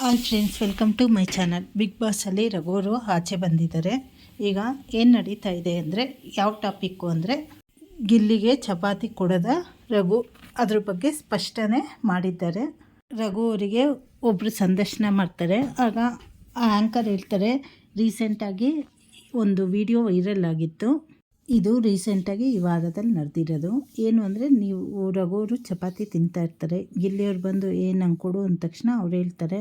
Hi friends, welcome to my channel. Big ಬಾಸಲ್ಲಿ ರಘುವರು ಆಚೆ ಬಂದಿದ್ದಾರೆ. ಈಗ ಏನು ನಡೀತಾ ಇದೆ ಅಂದರೆ, ಯಾವ ಟಾಪಿಕ್ಕು ಅಂದರೆ ಗಿಲ್ಲಿಗೆ ಚಪಾತಿ ಕೊಡದ ರಘು, ಅದ್ರ ಬಗ್ಗೆ ಸ್ಪಷ್ಟನೆ ಮಾಡಿದ್ದಾರೆ. ರಘು ಅವರಿಗೆ ಒಬ್ಬರು ಸಂದರ್ಶನ ಮಾಡ್ತಾರೆ. ಆಗ ಆ ಆ್ಯಂಕರ್ ಹೇಳ್ತಾರೆ, ರೀಸೆಂಟಾಗಿ ಒಂದು ವಿಡಿಯೋ ವೈರಲ್ ಆಗಿತ್ತು. ಇದು ರೀಸೆಂಟಾಗಿ ಈ ವಾರದಲ್ಲಿ ನಡೆದಿರೋದು. ಏನು ಅಂದರೆ, ನೀವು ರಘುವರು ಚಪಾತಿ ತಿಂತಾಯಿರ್ತಾರೆ. ಗಿಲ್ಲಿಯವ್ರು ಬಂದು ನಂಗೆ ಕೊಡು ಅಂದ ತಕ್ಷಣ ಅವ್ರು ಹೇಳ್ತಾರೆ,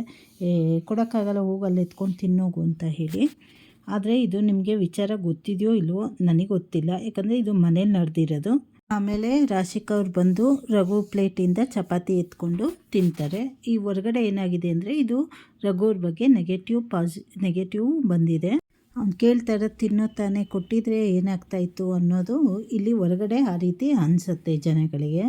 ಕೊಡೋಕ್ಕಾಗಲ್ಲ, ಹೋಗಿ ಅಲ್ಲಿ ಎತ್ಕೊಂಡು ತಿನ್ನೋಗು ಅಂತ ಹೇಳಿ. ಆದರೆ ಇದು ನಿಮಗೆ ವಿಚಾರ ಗೊತ್ತಿದೆಯೋ ಇಲ್ವೋ ನನಗೆ ಗೊತ್ತಿಲ್ಲ, ಯಾಕಂದರೆ ಇದು ಮನೇಲಿ ನಡೆದಿರೋದು. ಆಮೇಲೆ ರಾಶಿಕಾ ಅವ್ರು ಬಂದು ರಘು ಪ್ಲೇಟಿಂದ ಚಪಾತಿ ಎತ್ಕೊಂಡು ತಿಂತಾರೆ. ಈ ಹೊರಗಡೆ ಏನಾಗಿದೆ ಅಂದರೆ, ಇದು ರಘುವ್ರ ಬಗ್ಗೆ ನೆಗೆಟಿವ್ ಬಂದಿದೆ. ಅವ್ನು ಕೇಳ್ತಾ ಇರೋದು ತಿನ್ನೋ ತಾನೇ, ಕೊಟ್ಟಿದ್ರೆ ಏನಾಗ್ತಾಯಿತ್ತು ಅನ್ನೋದು ಇಲ್ಲಿ ಹೊರಗಡೆ ಆ ರೀತಿ ಅನಿಸುತ್ತೆ ಜನಗಳಿಗೆ.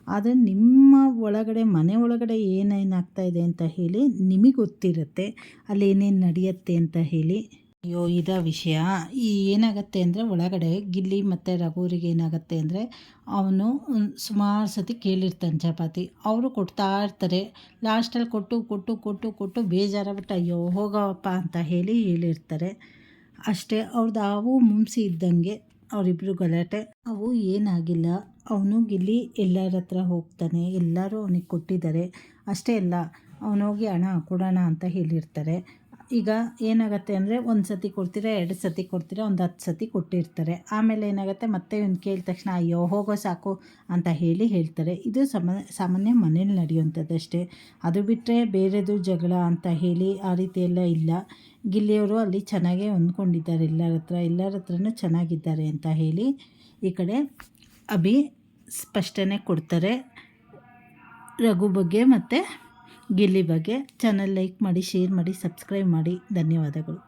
ಆದರೆ ನಿಮ್ಮ ಒಳಗಡೆ, ಮನೆ ಒಳಗಡೆ ಏನೇನಾಗ್ತಾಯಿದೆ ಅಂತ ಹೇಳಿ ನಿಮಗೆ ಗೊತ್ತಿರುತ್ತೆ, ಅಲ್ಲಿ ಏನೇನು ನಡೆಯುತ್ತೆ ಅಂತ ಹೇಳಿ. ಅಯ್ಯೋ, ಇದೇ ವಿಷಯ. ಏನಾಗುತ್ತೆ ಅಂದರೆ, ಒಳಗಡೆ ಗಿಲ್ಲಿ ಮತ್ತು ರಘುವರಿಗೆ ಏನಾಗುತ್ತೆ ಅಂದರೆ, ಅವನು ಸುಮಾರು ಸತಿ ಕೇಳಿರ್ತಾನೆ ಚಪಾತಿ. ಅವರು ಕೊಡ್ತಾ ಇರ್ತಾರೆ. ಲಾಸ್ಟಲ್ಲಿ ಕೊಟ್ಟು ಬೇಜಾರಾಗ್ಬಿಟ್ಟು ಅಯ್ಯೋ ಹೋಗಪ್ಪ ಅಂತ ಹೇಳಿರ್ತಾರೆ. ಅಷ್ಟೇ. ಅವ್ರದ್ದು ಅವು ಮುಂಸಿ ಇದ್ದಂಗೆ ಅವರಿಬ್ಬರು ಗಲಾಟೆ. ಅವು ಏನಾಗಿಲ್ಲ. ಅವನು ಗಿಲ್ಲಿ ಎಲ್ಲರ ಹತ್ರ ಹೋಗ್ತಾನೆ, ಎಲ್ಲರೂ ಅವನಿಗೆ ಕೊಟ್ಟಿದ್ದಾರೆ. ಅಷ್ಟೇ ಅಲ್ಲ, ಅವನೋಗಿ ಹಣ ಕೊಡೋಣ ಅಂತ ಹೇಳಿರ್ತಾರೆ. ಈಗ ಏನಾಗುತ್ತೆ ಅಂದರೆ, ಒಂದು ಸತಿ ಕೊಡ್ತೀರಾ, 2 ಸತಿ ಕೊಡ್ತೀರಾ, ಒಂದು 10 ಸತಿ ಕೊಟ್ಟಿರ್ತಾರೆ. ಆಮೇಲೆ ಏನಾಗುತ್ತೆ, ಮತ್ತೆ ಇವ್ನು ಕೇಳಿದ ತಕ್ಷಣ ಅಯ್ಯೋ ಹೋಗೋ ಸಾಕು ಅಂತ ಹೇಳ್ತಾರೆ. ಇದು ಸಾಮಾನ್ಯ ಮನೇಲಿ ನಡೆಯುವಂಥದ್ದು ಅಷ್ಟೇ. ಅದು ಬಿಟ್ಟರೆ ಬೇರೆದು ಜಗಳ ಅಂತ ಹೇಳಿ ಆ ರೀತಿ ಎಲ್ಲ ಇಲ್ಲ. ಗಿಲ್ಲಿಯವರು ಅಲ್ಲಿ ಚೆನ್ನಾಗೇ ಹೊಂದ್ಕೊಂಡಿದ್ದಾರೆ, ಎಲ್ಲರ ಹತ್ರನೂ ಚೆನ್ನಾಗಿದ್ದಾರೆ ಅಂತ ಹೇಳಿ ಈ ಕಡೆ ಅಭಿ ಸ್ಪಷ್ಟನೆ ಕೊಡ್ತಾರೆ ರಘು ಬಗ್ಗೆ ಮತ್ತು ಗಿಲ್ಲಿ ಬಗ್ಗೆ. ಚಾನಲ್ ಲೈಕ್ ಮಾಡಿ, ಶೇರ್ ಮಾಡಿ, ಸಬ್ಸ್ಕ್ರೈಬ್ ಮಾಡಿ. ಧನ್ಯವಾದಗಳು.